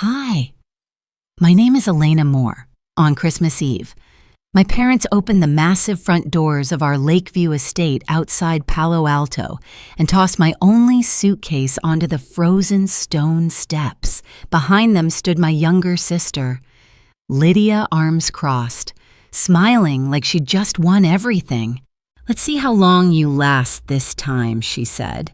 Hi, my name is Elena Moore. On Christmas Eve, my parents opened the massive front doors of our Lakeview estate outside Palo Alto and tossed my only suitcase onto the frozen stone steps. Behind them stood my younger sister, Lydia, arms crossed, smiling like she'd just won everything. "Let's see how long you last this time," she said.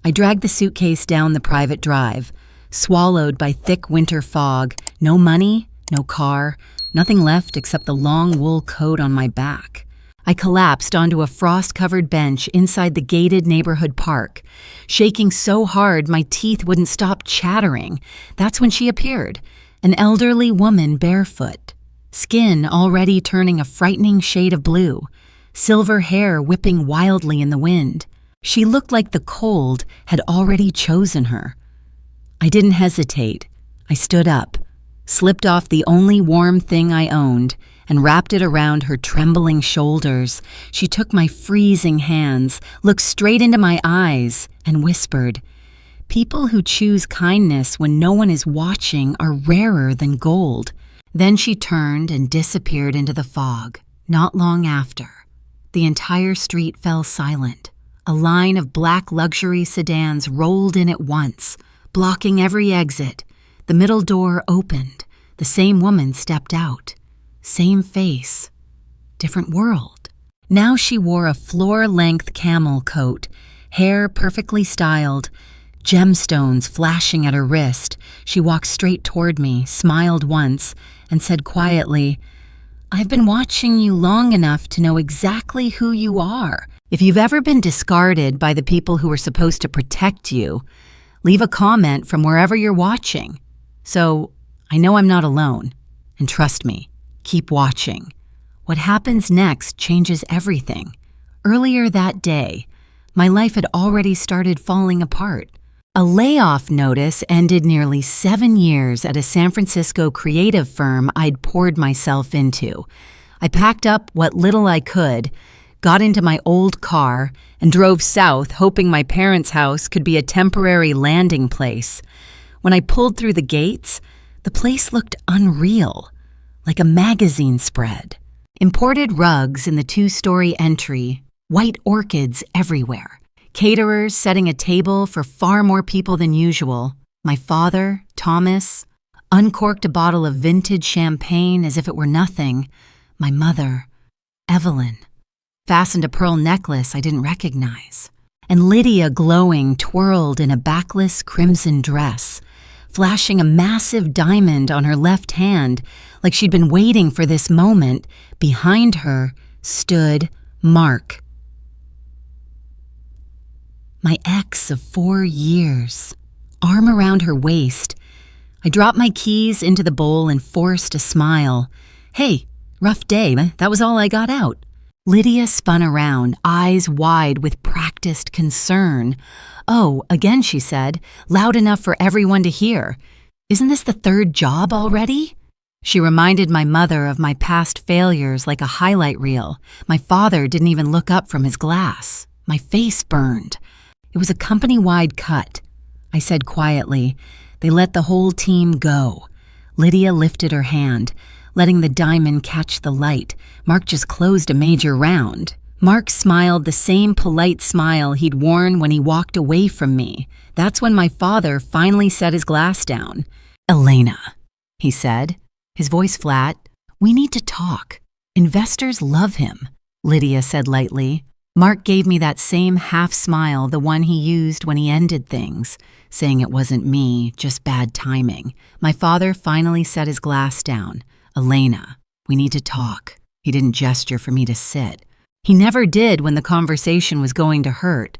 I dragged the suitcase down the private drive, swallowed by thick winter fog. No money, no car, nothing left except the long wool coat on my back. I collapsed onto a frost-covered bench inside the gated neighborhood park, shaking so hard my teeth wouldn't stop chattering. That's when she appeared, an elderly woman barefoot, skin already turning a frightening shade of blue, silver hair whipping wildly in the wind. She looked like the cold had already chosen her. I didn't hesitate. I stood up, slipped off the only warm thing I owned, and wrapped it around her trembling shoulders. She took my freezing hands, looked straight into my eyes, and whispered, "People who choose kindness when no one is watching are rarer than gold." Then she turned and disappeared into the fog. Not long after, the entire street fell silent. A line of black luxury sedans rolled in at once, blocking every exit. The middle door opened. The same woman stepped out. Same face. Different world. Now she wore a floor-length camel coat, hair perfectly styled, gemstones flashing at her wrist. She walked straight toward me, smiled once, and said quietly, "I've been watching you long enough to know exactly who you are. If you've ever been discarded by the people who were supposed to protect you, leave a comment from wherever you're watching. So I know I'm not alone. And trust me, keep watching. What happens next changes everything." Earlier that day, my life had already started falling apart. A layoff notice ended nearly 7 years at a San Francisco creative firm I'd poured myself into. I packed up what little I could, got into my old car, and drove south, hoping my parents' house could be a temporary landing place. When I pulled through the gates, the place looked unreal, like a magazine spread. Imported rugs in the 2-story entry, white orchids everywhere. Caterers setting a table for far more people than usual. My father, Thomas, uncorked a bottle of vintage champagne as if it were nothing. My mother, Evelyn, fastened a pearl necklace I didn't recognize. And Lydia, glowing, twirled in a backless crimson dress, flashing a massive diamond on her left hand like she'd been waiting for this moment. Behind her stood Mark, my ex of 4 years, arm around her waist. I dropped my keys into the bowl and forced a smile. "Hey, rough day, that was all I got out." Lydia spun around, eyes wide with practiced concern. "Oh, again," she said, loud enough for everyone to hear. "Isn't this the 3rd job already?" She reminded my mother of my past failures like a highlight reel. My father didn't even look up from his glass. My face burned. "It was a company-wide cut," I said quietly. "They let the whole team go." Lydia lifted her hand, letting the diamond catch the light. "Mark just closed a major round." Mark smiled the same polite smile he'd worn when he walked away from me. That's when my father finally set his glass down. "Elena," he said, his voice flat, "we need to talk. Investors love him," Lydia said lightly. Mark gave me that same half smile, the one he used when he ended things, saying it wasn't me, just bad timing. My father finally set his glass down. "Elena, we need to talk." He didn't gesture for me to sit. He never did when the conversation was going to hurt.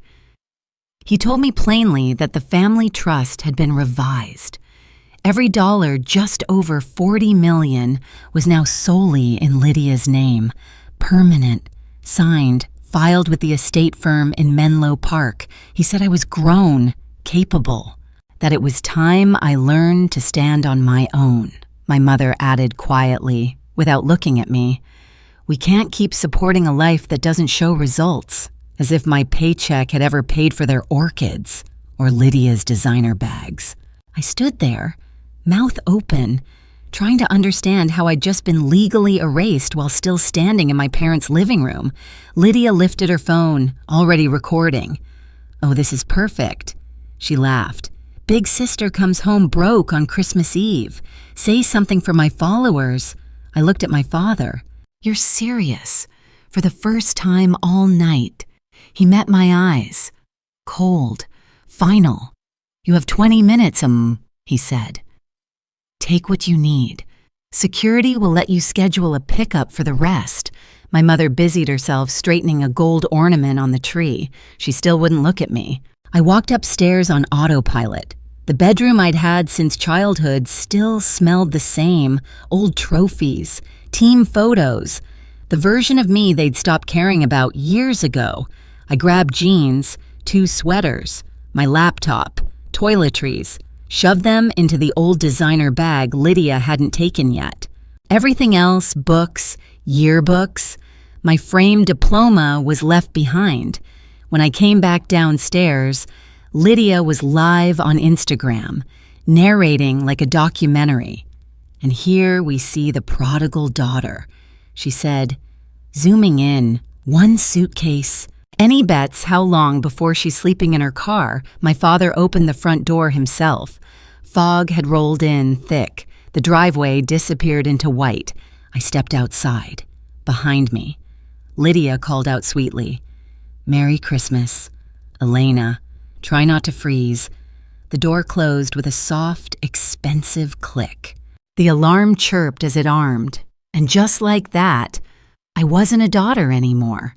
He told me plainly that the family trust had been revised. Every dollar, just over $40 million, was now solely in Lydia's name. Permanent, signed, filed with the estate firm in Menlo Park. He said I was grown, capable, that it was time I learned to stand on my own. My mother added quietly, without looking at me, "We can't keep supporting a life that doesn't show results," as if my paycheck had ever paid for their orchids or Lydia's designer bags. I stood there, mouth open, trying to understand how I'd just been legally erased while still standing in my parents' living room. Lydia lifted her phone, already recording. "Oh, this is perfect." She laughed. "Big sister comes home broke on Christmas Eve. Say something for my followers." I looked at my father. "You're serious?" For the first time all night. He met my eyes. Cold. Final. "You have 20 minutes, he said. "Take what you need. Security will let you schedule a pickup for the rest." My mother busied herself straightening a gold ornament on the tree. She still wouldn't look at me. I walked upstairs on autopilot. The bedroom I'd had since childhood still smelled the same. Old trophies, team photos, the version of me they'd stopped caring about years ago. I grabbed jeans, 2 sweaters, my laptop, toiletries, shoved them into the old designer bag Lydia hadn't taken yet. Everything else, books, yearbooks, my framed diploma was left behind. When I came back downstairs, Lydia was live on Instagram, narrating like a documentary. And here we see the prodigal daughter. She said, zooming in, 1 suitcase. Any bets how long before she's sleeping in her car, my father opened the front door himself. Fog had rolled in thick. The driveway disappeared into white. I stepped outside. Behind me, Lydia called out sweetly, "Merry Christmas." Elena, try not to freeze. The door closed with a soft, expensive click. The alarm chirped as it armed. And just like that, I wasn't a daughter anymore.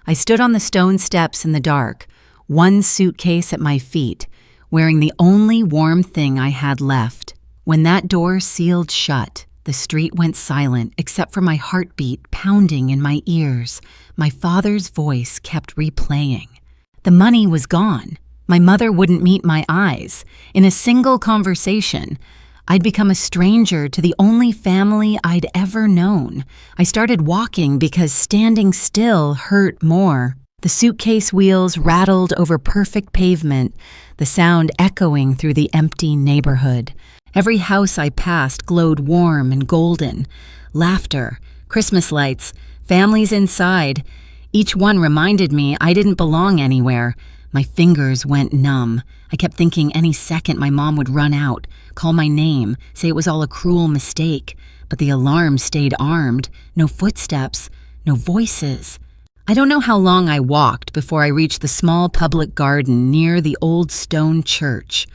I stood on the stone steps in the dark, 1 suitcase at my feet, wearing the only warm thing I had left. When that door sealed shut, the street went silent except for my heartbeat pounding in my ears. My father's voice kept replaying. The money was gone. My mother wouldn't meet my eyes. In a single conversation, I'd become a stranger to the only family I'd ever known. I started walking because standing still hurt more. The suitcase wheels rattled over perfect pavement, the sound echoing through the empty neighborhood. Every house I passed glowed warm and golden. Laughter, Christmas lights, families inside. Each one reminded me I didn't belong anywhere. My fingers went numb. I kept thinking any second my mom would run out, call my name, say it was all a cruel mistake. But the alarm stayed armed. No footsteps, no voices. I don't know how long I walked before I reached the small public garden near the old stone church.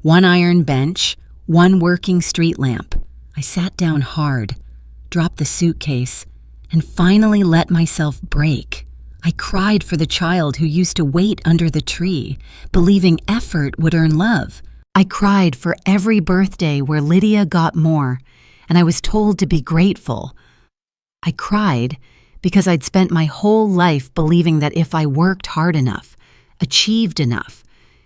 1 iron bench, 1 working street lamp. I sat down hard, dropped the suitcase, and finally let myself break. I cried for the child who used to wait under the tree, believing effort would earn love. I cried for every birthday where Lydia got more, and I was told to be grateful. I cried because I'd spent my whole life believing that if I worked hard enough, achieved enough,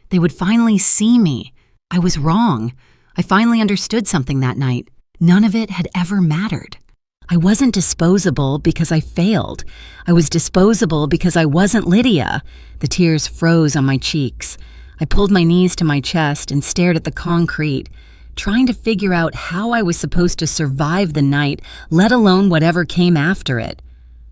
they would finally see me. I was wrong. I finally understood something that night. None of it had ever mattered. I wasn't disposable because I failed. I was disposable because I wasn't Lydia. The tears froze on my cheeks. I pulled my knees to my chest and stared at the concrete, trying to figure out how I was supposed to survive the night, let alone whatever came after it.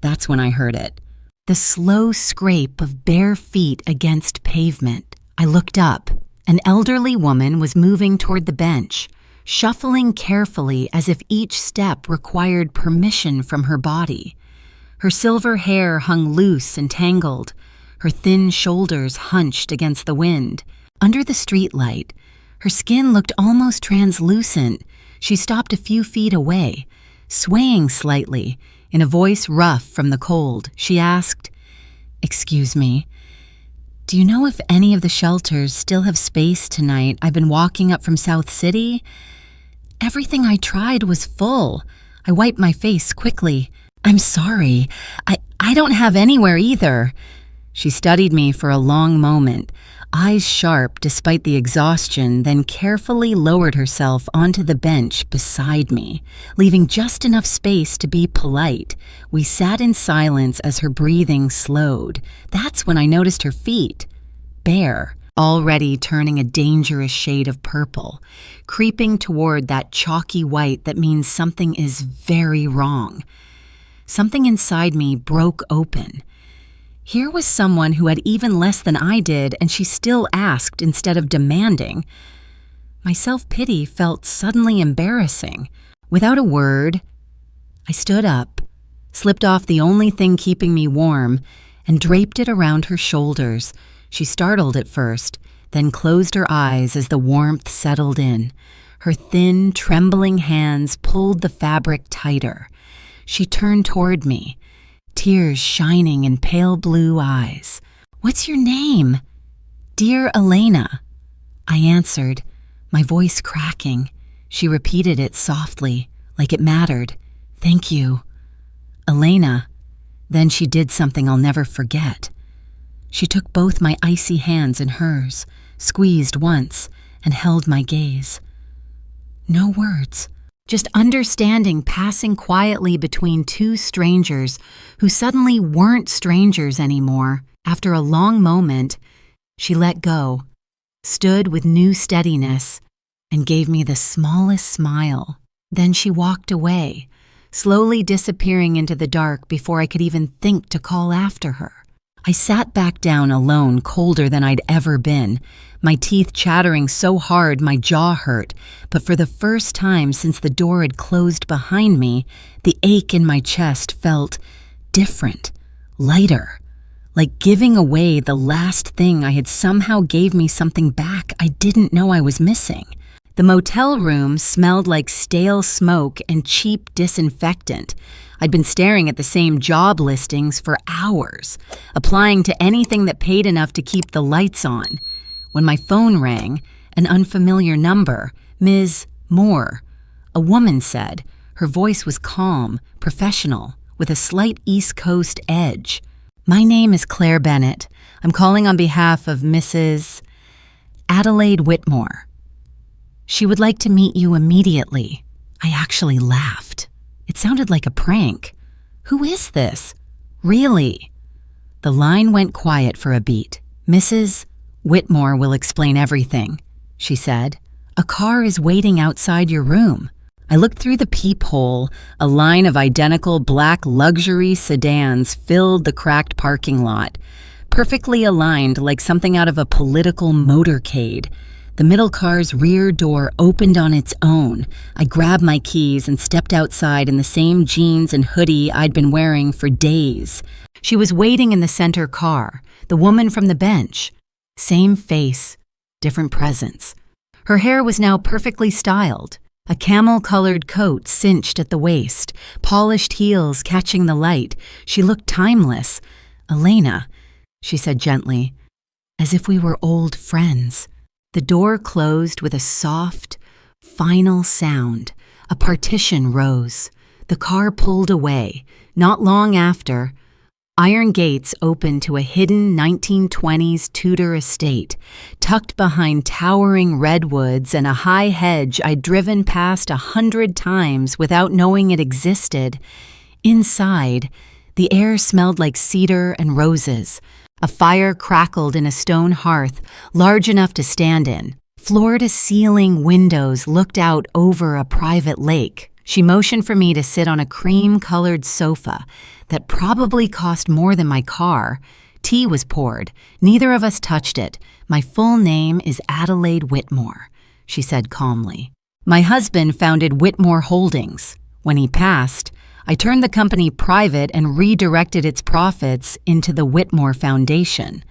That's when I heard it. The slow scrape of bare feet against pavement. I looked up. An elderly woman was moving toward the bench, shuffling carefully as if each step required permission from her body. Her silver hair hung loose and tangled, her thin shoulders hunched against the wind. Under the streetlight, her skin looked almost translucent. She stopped a few feet away, swaying slightly. In a voice rough from the cold, she asked, "Excuse me, do you know if any of the shelters still have space tonight? I've been walking up from South City. Everything I tried was full." I wiped my face quickly. "I'm sorry. I don't have anywhere either." She studied me for a long moment, eyes sharp despite the exhaustion, then carefully lowered herself onto the bench beside me, leaving just enough space to be polite. We sat in silence as her breathing slowed. That's when I noticed her feet. Bare, already turning a dangerous shade of purple, creeping toward that chalky white that means something is very wrong. Something inside me broke open. Here was someone who had even less than I did, and she still asked instead of demanding. My self-pity felt suddenly embarrassing. Without a word, I stood up, slipped off the only thing keeping me warm, and draped it around her shoulders. She startled at first, then closed her eyes as the warmth settled in. Her thin, trembling hands pulled the fabric tighter. She turned toward me, tears shining in pale blue eyes. "What's your name?" "Dear Elena," I answered, my voice cracking. She repeated it softly, like it mattered. "Thank you." "Elena." Then she did something I'll never forget. She took both my icy hands in hers, squeezed once, and held my gaze. No words, just understanding passing quietly between two strangers who suddenly weren't strangers anymore. After a long moment, she let go, stood with new steadiness, and gave me the smallest smile. Then she walked away, slowly disappearing into the dark before I could even think to call after her. I sat back down alone, colder than I'd ever been, my teeth chattering so hard my jaw hurt, but for the first time since the door had closed behind me, the ache in my chest felt different, lighter, like giving away the last thing I had somehow gave me something back I didn't know I was missing. The motel room smelled like stale smoke and cheap disinfectant. I'd been staring at the same job listings for hours, applying to anything that paid enough to keep the lights on. When my phone rang, an unfamiliar number, Ms. Moore, a woman said. Her voice was calm, professional, with a slight East Coast edge. "My name is Claire Bennett. I'm calling on behalf of Mrs. Adelaide Whitmore. She would like to meet you immediately." I actually laughed. It sounded like a prank. "Who is this? Really?" The line went quiet for a beat. "Mrs. Whitmore will explain everything," she said. "A car is waiting outside your room." I looked through the peephole. A line of identical black luxury sedans filled the cracked parking lot, perfectly aligned like something out of a political motorcade. The middle car's rear door opened on its own. I grabbed my keys and stepped outside in the same jeans and hoodie I'd been wearing for days. She was waiting in the center car, the woman from the bench. Same face, different presence. Her hair was now perfectly styled. A camel-colored coat cinched at the waist, polished heels catching the light. She looked timeless. "Elena," she said gently, as if we were old friends. The door closed with a soft, final sound. A partition rose. The car pulled away. Not long after, iron gates opened to a hidden 1920s Tudor estate, tucked behind towering redwoods and a high hedge I'd driven past 100 times without knowing it existed. Inside, the air smelled like cedar and roses. A fire crackled in a stone hearth, large enough to stand in. Floor-to-ceiling windows looked out over a private lake. She motioned for me to sit on a cream-colored sofa that probably cost more than my car. Tea was poured. Neither of us touched it. "My full name is Adelaide Whitmore," she said calmly. "My husband founded Whitmore Holdings. When he passed, I turned the company private and redirected its profits into the Whitmore Foundation."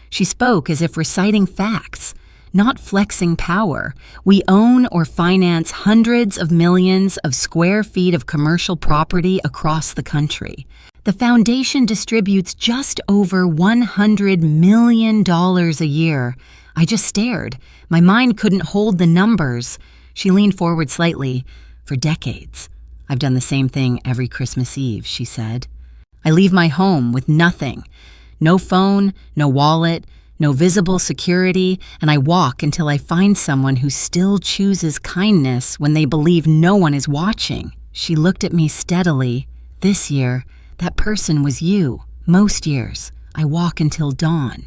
She spoke as if reciting facts, not flexing power. "We own or finance hundreds of millions of square feet of commercial property across the country. The foundation distributes just over $100 million a year." I just stared. My mind couldn't hold the numbers. She leaned forward slightly. "For decades. I've done the same thing every Christmas Eve," she said. "I leave my home with nothing. No phone, no wallet, no visible security, and I walk until I find someone who still chooses kindness when they believe no one is watching." She looked at me steadily. "This year, that person was you. Most years, I walk until dawn,"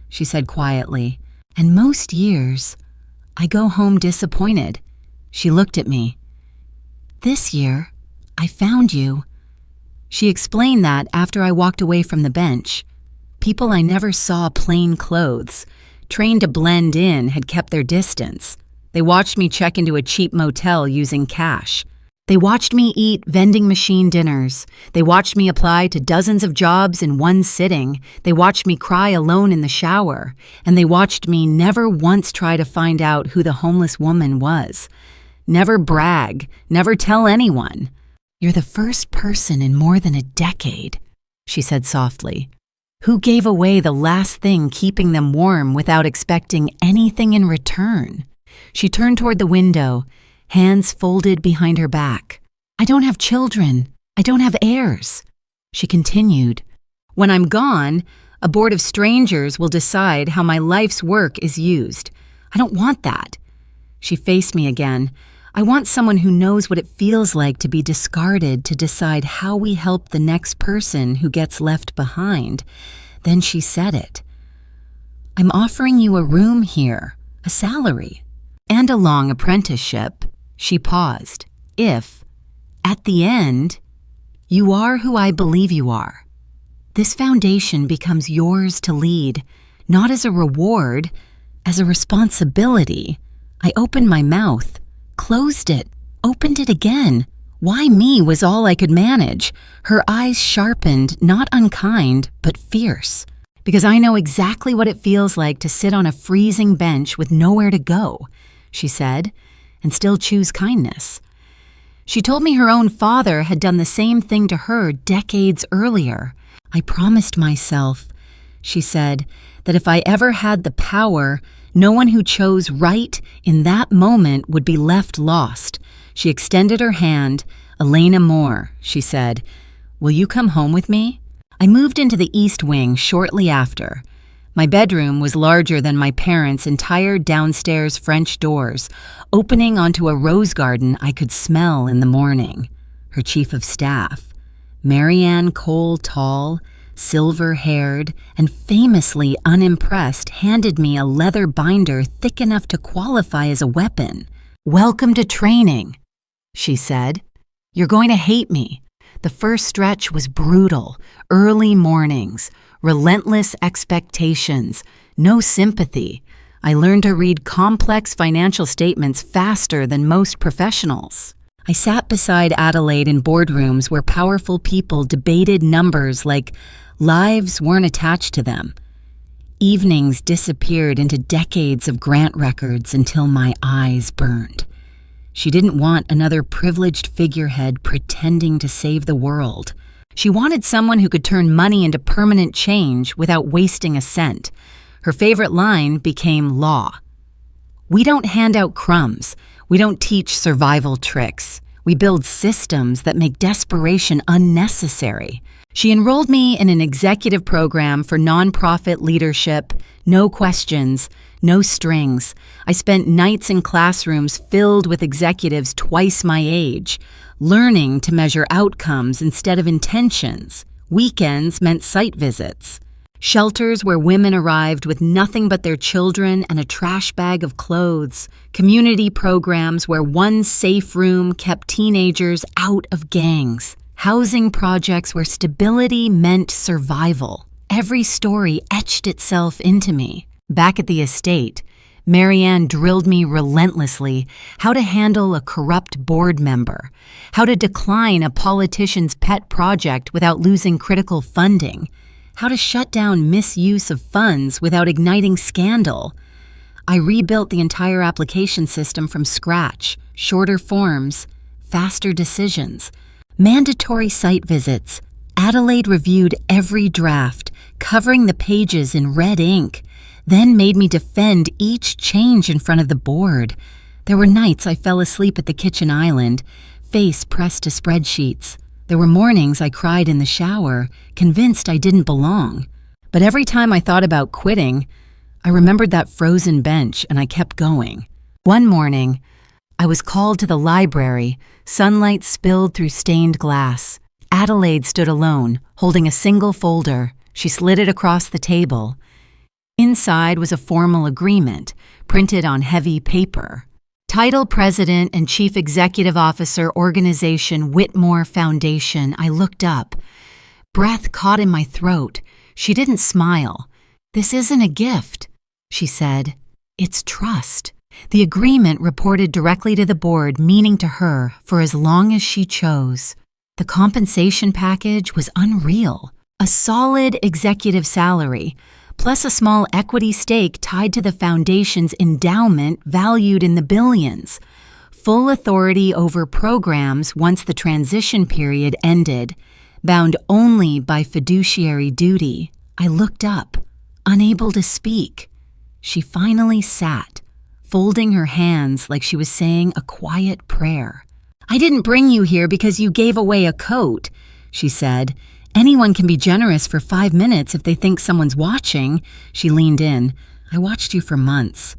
she said quietly. And most years, I go home disappointed. She looked at me. This year, I found you. She explained that after I walked away from the bench. People I never saw plain clothes, trained to blend in, had kept their distance. They watched me check into a cheap motel using cash. They watched me eat vending machine dinners. They watched me apply to dozens of jobs in one sitting. They watched me cry alone in the shower. And they watched me never once try to find out who the homeless woman was. Never brag, never tell anyone. "You're the first person in more than a decade," she said softly, "who gave away the last thing keeping them warm without expecting anything in return." She turned toward the window, hands folded behind her back. "I don't have children. I don't have heirs." She continued, "When I'm gone, a board of strangers will decide how my life's work is used. I don't want that." She faced me again. "I want someone who knows what it feels like to be discarded to decide how we help the next person who gets left behind." Then she said it. "I'm offering you a room here, a salary, and a long apprenticeship." She paused. "If, at the end, you are who I believe you are, this foundation becomes yours to lead, not as a reward, as a responsibility." I opened my mouth, closed it, opened it again. Why me was all I could manage. Her eyes sharpened, not unkind, but fierce. "Because I know exactly what it feels like to sit on a freezing bench with nowhere to go," she said, "and still choose kindness." She told me her own father had done the same thing to her decades earlier. "I promised myself," she said, "that if I ever had the power, no one who chose right in that moment would be left lost." She extended her hand. "Elena Moore," she said, "will you come home with me?" I moved into the East Wing shortly after. My bedroom was larger than my parents' entire downstairs French doors, opening onto a rose garden I could smell in the morning. Her chief of staff, Marianne Cole Tall, silver-haired, and famously unimpressed, handed me a leather binder thick enough to qualify as a weapon. "Welcome to training," she said. "You're going to hate me." The first stretch was brutal. Early mornings, relentless expectations, no sympathy. I learned to read complex financial statements faster than most professionals. I sat beside Adelaide in boardrooms where powerful people debated numbers like lives weren't attached to them. Evenings disappeared into decades of grant records until my eyes burned. She didn't want another privileged figurehead pretending to save the world. She wanted someone who could turn money into permanent change without wasting a cent. Her favorite line became law. "We don't hand out crumbs. We don't teach survival tricks. We build systems that make desperation unnecessary." She enrolled me in an executive program for nonprofit leadership, no questions, no strings. I spent nights in classrooms filled with executives twice my age, learning to measure outcomes instead of intentions. Weekends meant site visits. Shelters where women arrived with nothing but their children and a trash bag of clothes. Community programs where one safe room kept teenagers out of gangs. Housing projects where stability meant survival. Every story etched itself into me. Back at the estate, Marianne drilled me relentlessly how to handle a corrupt board member, how to decline a politician's pet project without losing critical funding, how to shut down misuse of funds without igniting scandal. I rebuilt the entire application system from scratch, shorter forms, faster decisions, mandatory site visits. Adelaide reviewed every draft, covering the pages in red ink, then made me defend each change in front of the board. There were nights I fell asleep at the kitchen island, face pressed to spreadsheets. There were mornings I cried in the shower, convinced I didn't belong. But every time I thought about quitting, I remembered that frozen bench and I kept going. One morning, I was called to the library, sunlight spilled through stained glass. Adelaide stood alone, holding a single folder. She slid it across the table. Inside was a formal agreement, printed on heavy paper. Title President and Chief Executive Officer, Organization Whitmore Foundation. I looked up. Breath caught in my throat. She didn't smile. "This isn't a gift," she said. "It's trust." The agreement reported directly to the board, meaning to her for as long as she chose. The compensation package was unreal. A solid executive salary, plus a small equity stake tied to the foundation's endowment valued in the billions. Full authority over programs once the transition period ended, bound only by fiduciary duty. I looked up, unable to speak. She finally sat, folding her hands like she was saying a quiet prayer. "I didn't bring you here because you gave away a coat," she said. "Anyone can be generous for 5 minutes if they think someone's watching." She leaned in. "I watched you for months.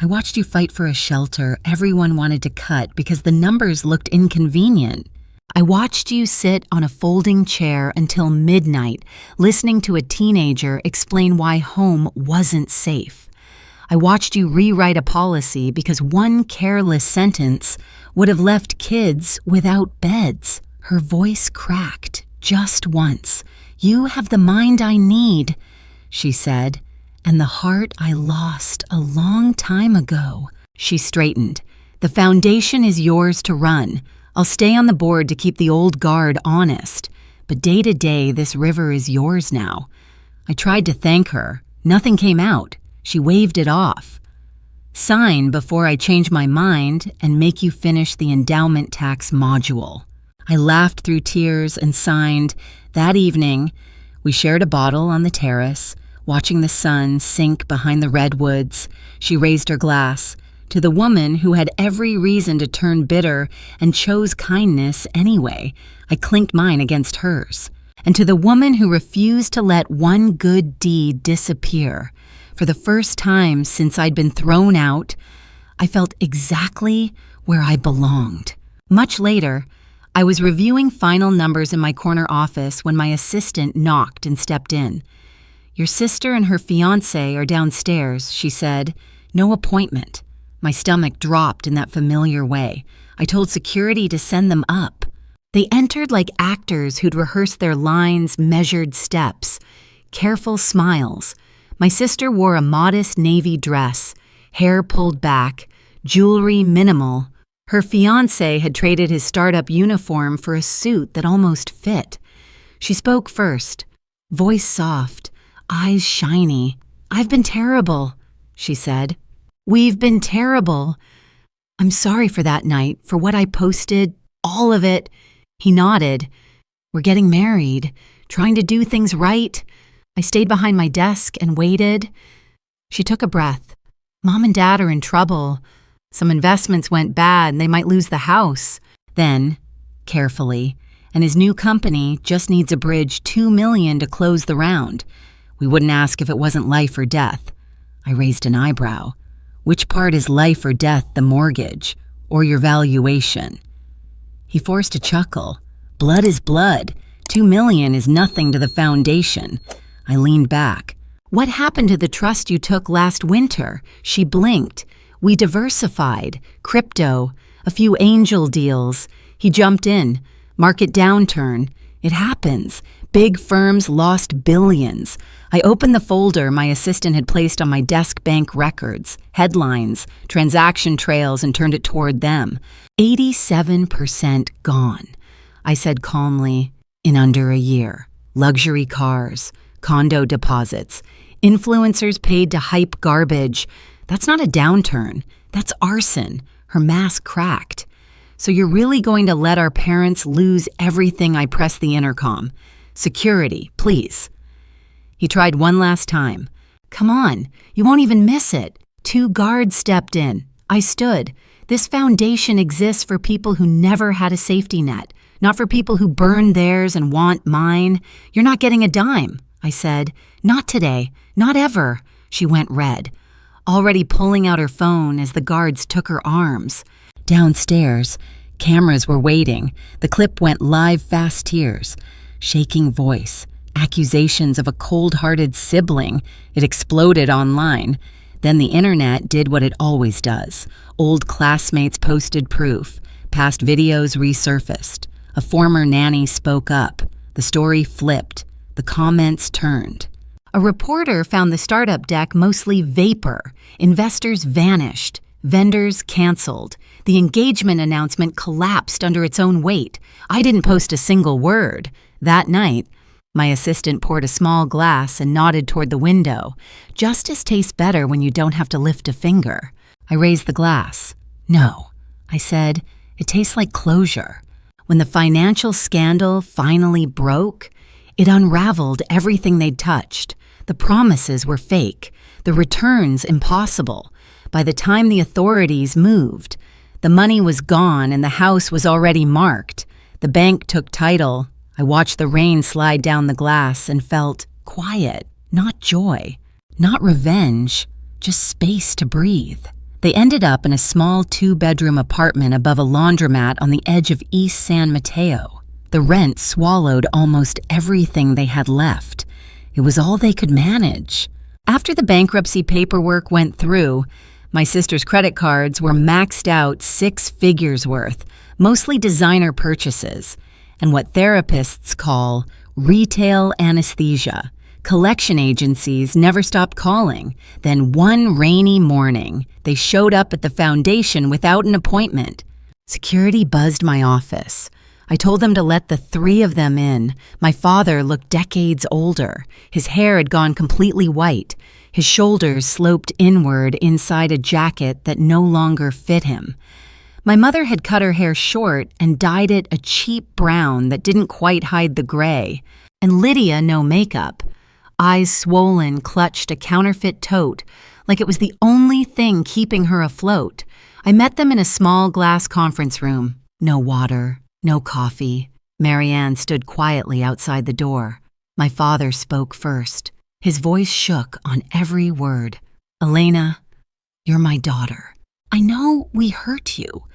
I watched you fight for a shelter everyone wanted to cut because the numbers looked inconvenient. I watched you sit on a folding chair until midnight, listening to a teenager explain why home wasn't safe. I watched you rewrite a policy because one careless sentence would have left kids without beds." Her voice cracked just once. "You have the mind I need," she said, "and the heart I lost a long time ago." She straightened. "The foundation is yours to run. I'll stay on the board to keep the old guard honest. But day to day, this river is yours now." I tried to thank her. Nothing came out. She waved it off. "Sign before I change my mind and make you finish the endowment tax module." I laughed through tears and signed. That evening, we shared a bottle on the terrace, watching the sun sink behind the redwoods. She raised her glass. To the woman who had every reason to turn bitter and chose kindness anyway, I clinked mine against hers. And to the woman who refused to let one good deed disappear, for the first time since I'd been thrown out, I felt exactly where I belonged. Much later, I was reviewing final numbers in my corner office when my assistant knocked and stepped in. "Your sister and her fiancé are downstairs," she said. "No appointment." My stomach dropped in that familiar way. I told security to send them up. They entered like actors who'd rehearsed their lines, measured steps, careful smiles. My sister wore a modest navy dress, hair pulled back, jewelry minimal. Her fiancé had traded his startup uniform for a suit that almost fit. She spoke first, voice soft, eyes shiny. "I've been terrible," she said. "We've been terrible. I'm sorry for that night, for what I posted, all of it." He nodded. "We're getting married, trying to do things right." I stayed behind my desk and waited. She took a breath. "Mom and Dad are in trouble. Some investments went bad and they might lose the house." Then, carefully, "And his new company just needs a bridge $2 million to close the round. We wouldn't ask if it wasn't life or death." I raised an eyebrow. "Which part is life or death, the mortgage, or your valuation?" He forced a chuckle. "Blood is blood. $2 million is nothing to the foundation." I leaned back. "What happened to the trust you took last winter?" She blinked. "We diversified. Crypto, a few angel deals." He jumped in. "Market downturn. It happens. Big firms lost billions." I opened the folder my assistant had placed on my desk, bank records, headlines, transaction trails, and turned it toward them. 87% gone, I said calmly, in under a year. Luxury cars, condo deposits, influencers paid to hype garbage. That's not a downturn. That's arson. Her mask cracked. "So you're really going to let our parents lose everything?" I pressed the intercom. "Security, please." He tried one last time. "Come on, you won't even miss it." 2 guards stepped in. I stood. "This foundation exists for people who never had a safety net, not for people who burned theirs and want mine. You're not getting a dime," I said. "Not today, not ever." She went red, already pulling out her phone as the guards took her arms. Downstairs, cameras were waiting. The clip went live, fast tears. Shaking voice. Accusations of a cold-hearted sibling. It exploded online. Then the internet did what it always does. Old classmates posted proof. Past videos resurfaced. A former nanny spoke up. The story flipped. The comments turned. A reporter found the startup deck mostly vapor. Investors vanished. Vendors canceled. The engagement announcement collapsed under its own weight. I didn't post a single word. That night, my assistant poured a small glass and nodded toward the window. Justice tastes better when you don't have to lift a finger. I raised the glass. No, I said, it tastes like closure. When the financial scandal finally broke, it unraveled everything they'd touched. The promises were fake, the returns impossible. By the time the authorities moved, the money was gone and the house was already marked. The bank took title. I watched the rain slide down the glass and felt quiet, not joy, not revenge, just space to breathe. They ended up in a small 2-bedroom apartment above a laundromat on the edge of East San Mateo. The rent swallowed almost everything they had left. It was all they could manage. After the bankruptcy paperwork went through, my sister's credit cards were maxed out 6 figures worth, mostly designer purchases, and what therapists call retail anesthesia. Collection agencies never stopped calling. Then one rainy morning, they showed up at the foundation without an appointment. Security buzzed my office. I told them to let the 3 of them in. My father looked decades older. His hair had gone completely white. His shoulders sloped inward inside a jacket that no longer fit him. My mother had cut her hair short and dyed it a cheap brown that didn't quite hide the gray. And Lydia, no makeup. Eyes swollen, clutched a counterfeit tote, like it was the only thing keeping her afloat. I met them in a small glass conference room. No water, no coffee. Marianne stood quietly outside the door. My father spoke first. His voice shook on every word. Elena, you're my daughter. I know we hurt you.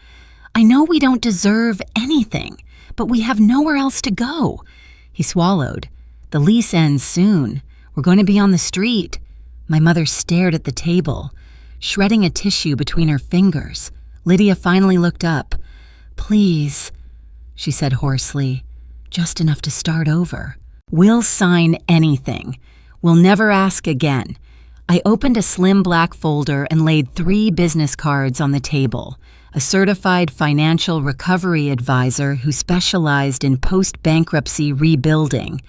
I know we don't deserve anything, but we have nowhere else to go. He swallowed. The lease ends soon. We're going to be on the street. My mother stared at the table, shredding a tissue between her fingers. Lydia finally looked up. Please, she said hoarsely, just enough to start over. We'll sign anything. We'll never ask again. I opened a slim black folder and laid 3 business cards on the table. A certified financial recovery advisor who specialized in post-bankruptcy rebuilding,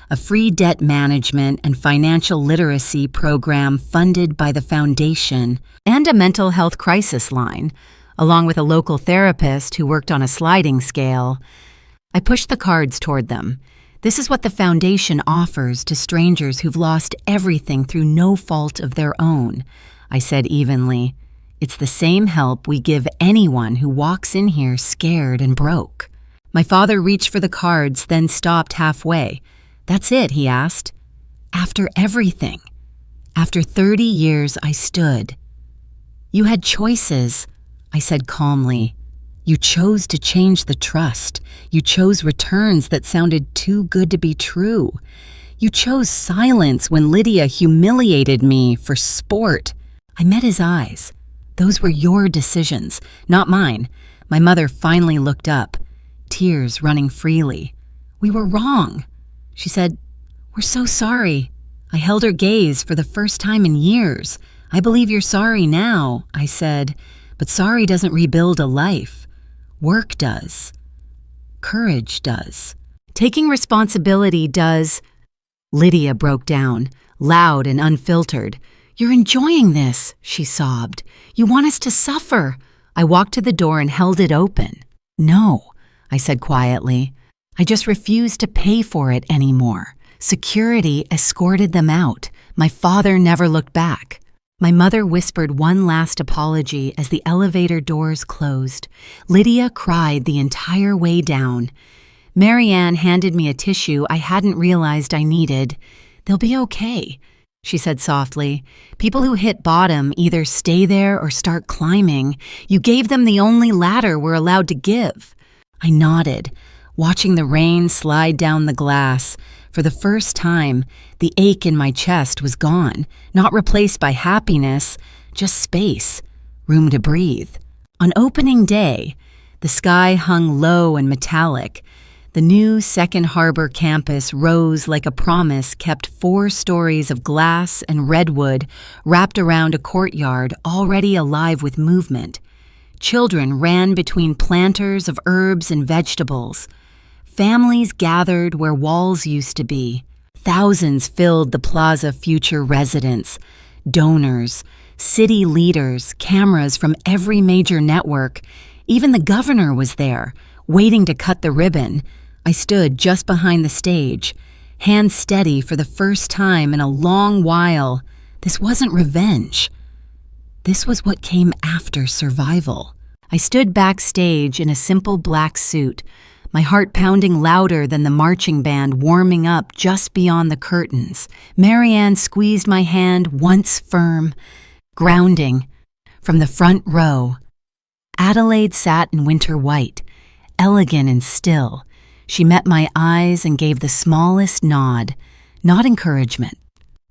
a free debt management and financial literacy program funded by the foundation, and a mental health crisis line, along with a local therapist who worked on a sliding scale. I pushed the cards toward them. This is what the foundation offers to strangers who've lost everything through no fault of their own, I said evenly. It's the same help we give anyone who walks in here scared and broke. My father reached for the cards, then stopped halfway. That's it, he asked. After everything. After 30 years, I stood. You had choices, I said calmly. You chose to change the trust. You chose returns that sounded too good to be true. You chose silence when Lydia humiliated me for sport. I met his eyes. Those were your decisions, not mine. My mother finally looked up, tears running freely. We were wrong. She said, We're so sorry. I held her gaze for the first time in years. I believe you're sorry now, I said, but sorry doesn't rebuild a life. Work does. Courage does. Taking responsibility does. Lydia broke down, loud and unfiltered. You're enjoying this, she sobbed. You want us to suffer. I walked to the door and held it open. No, I said quietly. I just refused to pay for it anymore. Security escorted them out. My father never looked back. My mother whispered one last apology as the elevator doors closed. Lydia cried the entire way down. Marianne handed me a tissue I hadn't realized I needed. They'll be okay, she said softly. People who hit bottom either stay there or start climbing. You gave them the only ladder we're allowed to give. I nodded. watching the rain slide down the glass. For the first time, the ache in my chest was gone, not replaced by happiness, just space, room to breathe. On opening day, the sky hung low and metallic. The new Second Harbor campus rose like a promise kept 4 stories of glass and redwood wrapped around a courtyard already alive with movement. Children ran between planters of herbs and vegetables. Families gathered where walls used to be. Thousands filled the plaza future residents. Donors, city leaders, cameras from every major network. Even the governor was there, waiting to cut the ribbon. I stood just behind the stage, hands steady for the first time in a long while. This wasn't revenge. This was what came after survival. I stood backstage in a simple black suit, my heart pounding louder than the marching band warming up just beyond the curtains. Marianne squeezed my hand once firm, grounding. From the front row, Adelaide sat in winter white, elegant and still. She met my eyes and gave the smallest nod, not encouragement.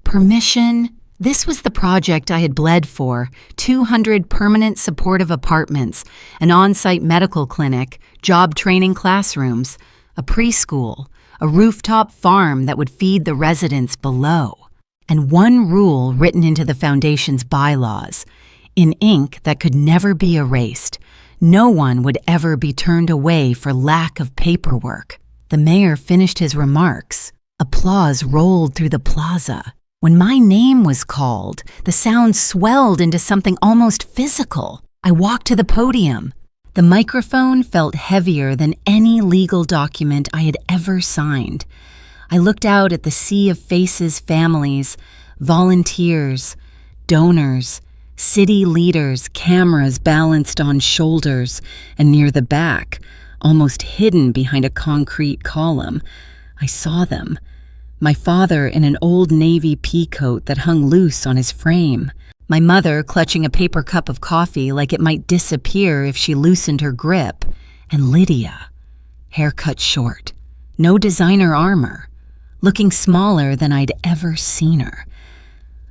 Permission. This was the project I had bled for: 200 permanent supportive apartments, an on-site medical clinic, job training classrooms, a preschool, a rooftop farm that would feed the residents below. And one rule written into the foundation's bylaws, in ink that could never be erased: no one would ever be turned away for lack of paperwork. The mayor finished his remarks. Applause rolled through the plaza. When my name was called, the sound swelled into something almost physical. I walked to the podium. The microphone felt heavier than any legal document I had ever signed. I looked out at the sea of faces, families, volunteers, donors, city leaders, cameras balanced on shoulders, and near the back, almost hidden behind a concrete column, I saw them. My father in an old navy peacoat that hung loose on his frame. My mother clutching a paper cup of coffee like it might disappear if she loosened her grip. And Lydia, hair cut short, no designer armor, looking smaller than I'd ever seen her.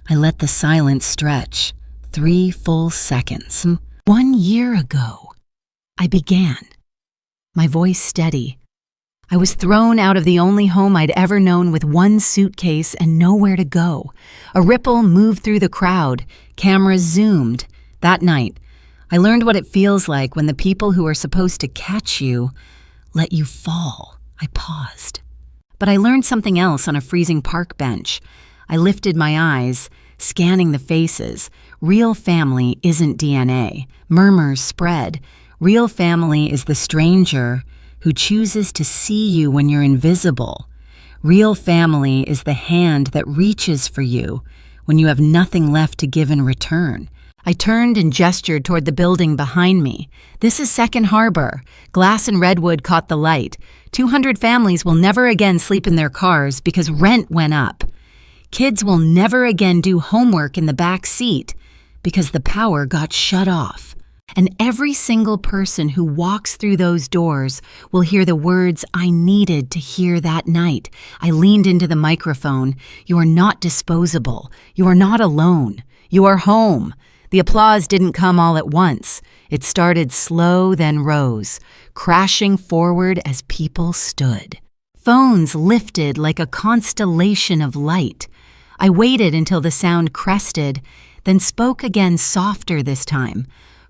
I let the silence stretch. 3 full seconds. 1 year ago, I began. My voice steady. I was thrown out of the only home I'd ever known with 1 suitcase and nowhere to go. A ripple moved through the crowd. Cameras zoomed. That night, I learned what it feels like when the people who are supposed to catch you let you fall. I paused. But I learned something else on a freezing park bench. I lifted my eyes, scanning the faces. Real family isn't DNA. Murmurs spread. Real family is the stranger who chooses to see you when you're invisible. Real family is the hand that reaches for you when you have nothing left to give in return. I turned and gestured toward the building behind me. This is Second Harbor. Glass and redwood caught the light. 200 families will never again sleep in their cars because rent went up. Kids will never again do homework in the back seat because the power got shut off. And every single person who walks through those doors will hear the words I needed to hear that night. I leaned into the microphone. You are not disposable. You are not alone. You are home. The applause didn't come all at once. It started slow, then rose, crashing forward as people stood. Phones lifted like a constellation of light. I waited until the sound crested, then spoke again softer this time,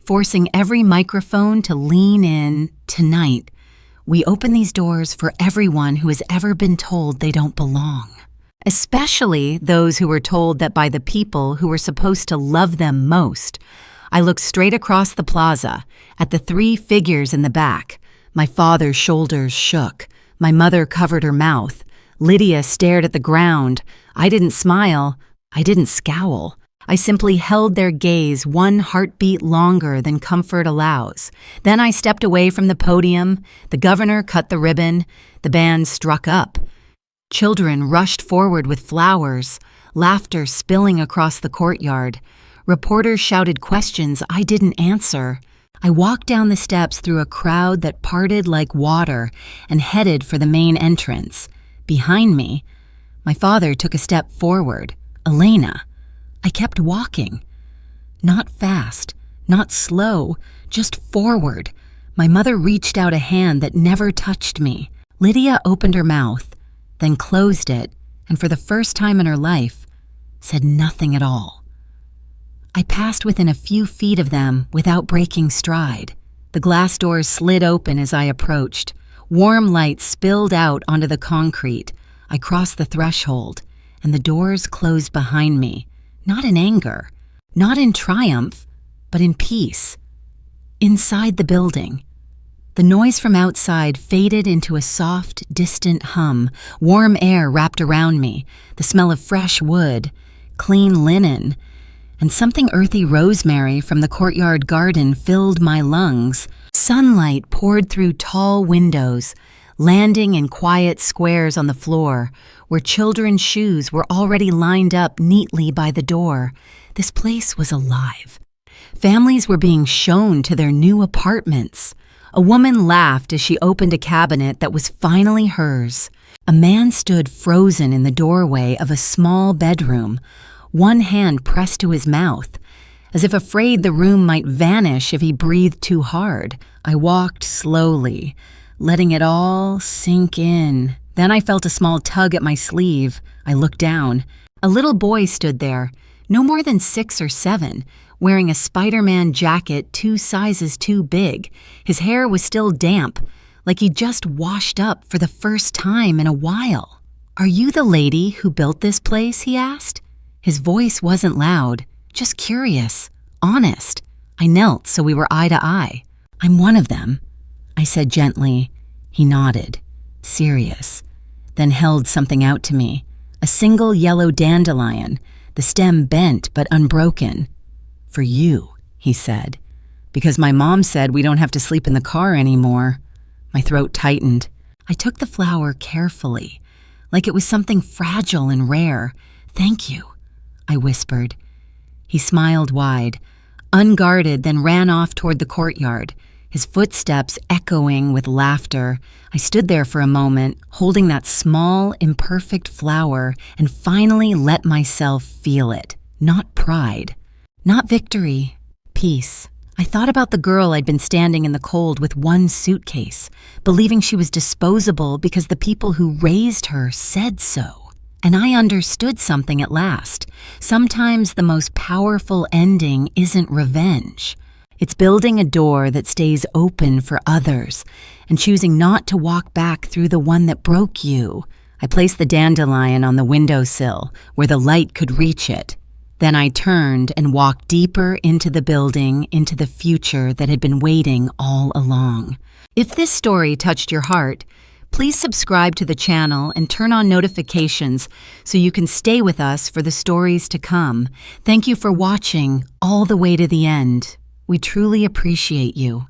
forcing every microphone to lean in. Tonight, we open these doors for everyone who has ever been told they don't belong, especially those who were told that by the people who were supposed to love them most. I looked straight across the plaza at the 3 figures in the back. My father's shoulders shook. My mother covered her mouth. Lydia stared at the ground. I didn't smile. I didn't scowl. I simply held their gaze 1 heartbeat longer than comfort allows. Then I stepped away from the podium. The governor cut the ribbon. The band struck up. Children rushed forward with flowers, laughter spilling across the courtyard. Reporters shouted questions I didn't answer. I walked down the steps through a crowd that parted like water and headed for the main entrance. Behind me, my father took a step forward. Elena. I kept walking. Not fast, not slow, just forward. My mother reached out a hand that never touched me. Lydia opened her mouth, then closed it, and for the first time in her life, said nothing at all. I passed within a few feet of them without breaking stride. The glass doors slid open as I approached. Warm light spilled out onto the concrete. I crossed the threshold, and the doors closed behind me, not in anger, not in triumph, but in peace. Inside the building, the noise from outside faded into a soft, distant hum. Warm air wrapped around me, the smell of fresh wood, clean linen, and something earthy rosemary from the courtyard garden filled my lungs. Sunlight poured through tall windows, landing in quiet squares on the floor, where children's shoes were already lined up neatly by the door. This place was alive. Families were being shown to their new apartments. A woman laughed as she opened a cabinet that was finally hers. A man stood frozen in the doorway of a small bedroom, one hand pressed to his mouth, as if afraid the room might vanish if he breathed too hard. I walked slowly, letting it all sink in. Then I felt a small tug at my sleeve. I looked down. A little boy stood there, no more than 6 or 7, wearing a Spider-Man jacket 2 sizes too big. His hair was still damp, like he just washed up for the first time in a while. "Are you the lady who built this place?" he asked. His voice wasn't loud, just curious, honest. I knelt so we were eye to eye. "I'm one of them," I said gently. He nodded, serious, then held something out to me. A single yellow dandelion, the stem bent but unbroken. "For you," he said, "because my mom said we don't have to sleep in the car anymore." My throat tightened. I took the flower carefully, like it was something fragile and rare. "Thank you," I whispered. He smiled wide, unguarded, then ran off toward the courtyard, his footsteps echoing with laughter. I stood there for a moment, holding that small, imperfect flower, and finally let myself feel it. Not pride, not victory, peace. I thought about the girl I'd been standing in the cold with one suitcase, believing she was disposable because the people who raised her said so. And I understood something at last. Sometimes the most powerful ending isn't revenge. It's building a door that stays open for others and choosing not to walk back through the one that broke you. I placed the dandelion on the windowsill where the light could reach it. Then I turned and walked deeper into the building, into the future that had been waiting all along. If this story touched your heart, please subscribe to the channel and turn on notifications so you can stay with us for the stories to come. Thank you for watching all the way to the end. We truly appreciate you.